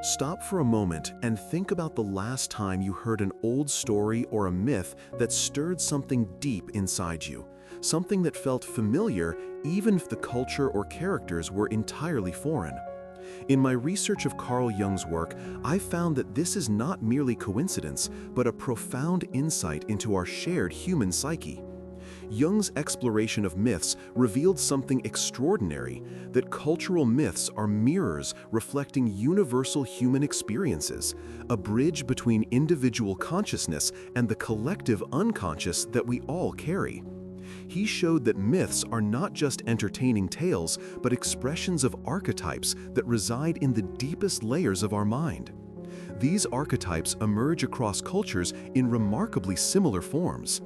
Stop for a moment and think about the last time you heard an old story or a myth that stirred something deep inside you, something that felt familiar even if the culture or characters were entirely foreign. In my research of Carl Jung's work, I found that this is not merely coincidence, but a profound insight into our shared human psyche. Jung's exploration of myths revealed something extraordinary, that cultural myths are mirrors reflecting universal human experiences, a bridge between individual consciousness and the collective unconscious that we all carry. He showed that myths are not just entertaining tales, but expressions of archetypes that reside in the deepest layers of our mind. These archetypes emerge across cultures in remarkably similar forms.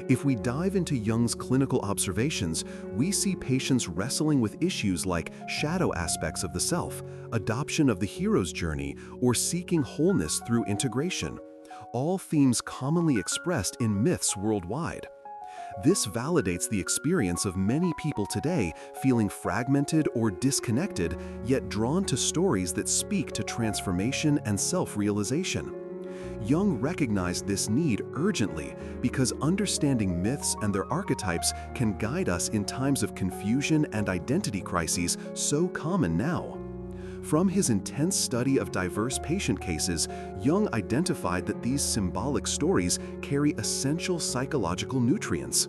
If we dive into Jung's clinical observations, we see patients wrestling with issues like shadow aspects of the self, adoption of the hero's journey, or seeking wholeness through integration, all themes commonly expressed in myths worldwide. This validates the experience of many people today feeling fragmented or disconnected, yet drawn to stories that speak to transformation and self-realization. Jung recognized this need urgently because understanding myths and their archetypes can guide us in times of confusion and identity crises so common now. From his intense study of diverse patient cases, Jung identified that these symbolic stories carry essential psychological nutrients.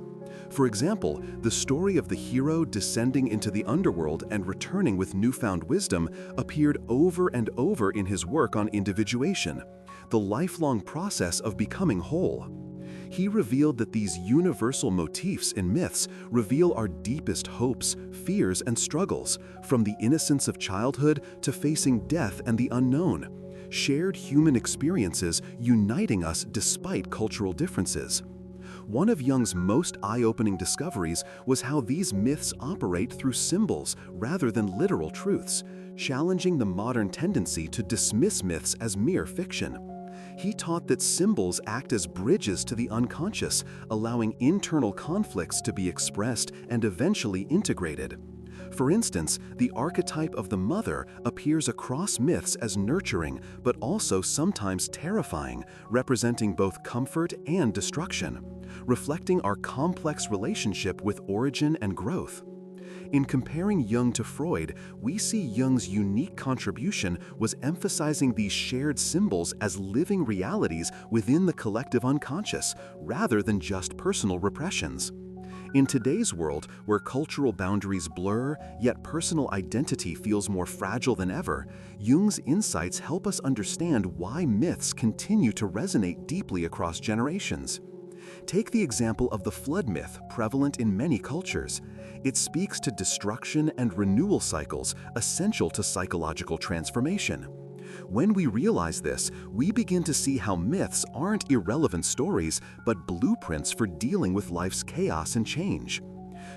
For example, the story of the hero descending into the underworld and returning with newfound wisdom appeared over and over in his work on individuation, the lifelong process of becoming whole. He revealed that these universal motifs in myths reveal our deepest hopes, fears, and struggles, from the innocence of childhood to facing death and the unknown. Shared human experiences uniting us despite cultural differences. One of Jung's most eye-opening discoveries was how these myths operate through symbols rather than literal truths, challenging the modern tendency to dismiss myths as mere fiction. He taught that symbols act as bridges to the unconscious, allowing internal conflicts to be expressed and eventually integrated. For instance, the archetype of the mother appears across myths as nurturing, but also sometimes terrifying, representing both comfort and destruction, reflecting our complex relationship with origin and growth. In comparing Jung to Freud, we see Jung's unique contribution was emphasizing these shared symbols as living realities within the collective unconscious, rather than just personal repressions. In today's world, where cultural boundaries blur, yet personal identity feels more fragile than ever, Jung's insights help us understand why myths continue to resonate deeply across generations. Take the example of the flood myth, prevalent in many cultures. It speaks to destruction and renewal cycles essential to psychological transformation. When we realize this, we begin to see how myths aren't irrelevant stories, but blueprints for dealing with life's chaos and change.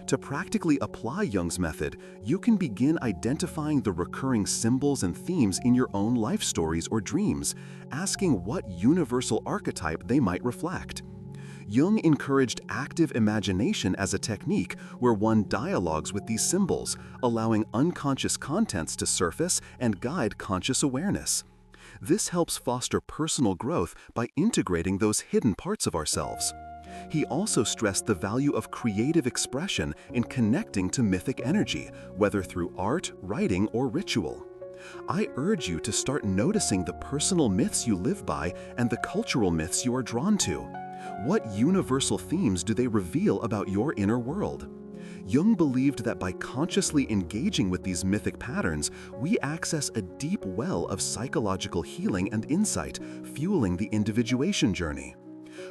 To practically apply Jung's method, you can begin identifying the recurring symbols and themes in your own life stories or dreams, asking what universal archetype they might reflect. Jung encouraged active imagination as a technique where one dialogues with these symbols, allowing unconscious contents to surface and guide conscious awareness. This helps foster personal growth by integrating those hidden parts of ourselves. He also stressed the value of creative expression in connecting to mythic energy, whether through art, writing, or ritual. I urge you to start noticing the personal myths you live by and the cultural myths you are drawn to. What universal themes do they reveal about your inner world? Jung believed that by consciously engaging with these mythic patterns, we access a deep well of psychological healing and insight, fueling the individuation journey.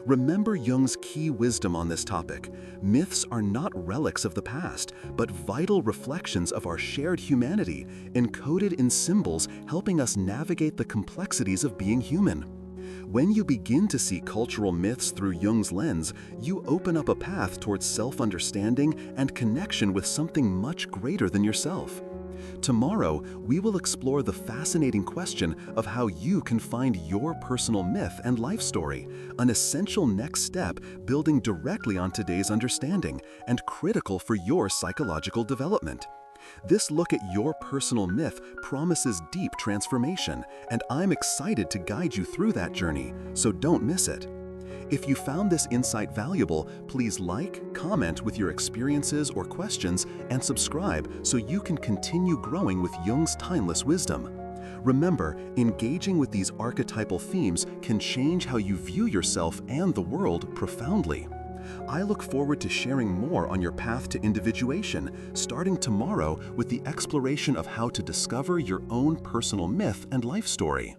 Remember Jung's key wisdom on this topic. Myths are not relics of the past, but vital reflections of our shared humanity, encoded in symbols helping us navigate the complexities of being human. When you begin to see cultural myths through Jung's lens, you open up a path towards self-understanding and connection with something much greater than yourself. Tomorrow, we will explore the fascinating question of how you can find your personal myth and life story, an essential next step building directly on today's understanding and critical for your psychological development. This look at your personal myth promises deep transformation, and I'm excited to guide you through that journey, so don't miss it. If you found this insight valuable, please like, comment with your experiences or questions, and subscribe so you can continue growing with Jung's timeless wisdom. Remember, engaging with these archetypal themes can change how you view yourself and the world profoundly. I look forward to sharing more on your path to individuation, starting tomorrow with the exploration of how to discover your own personal myth and life story.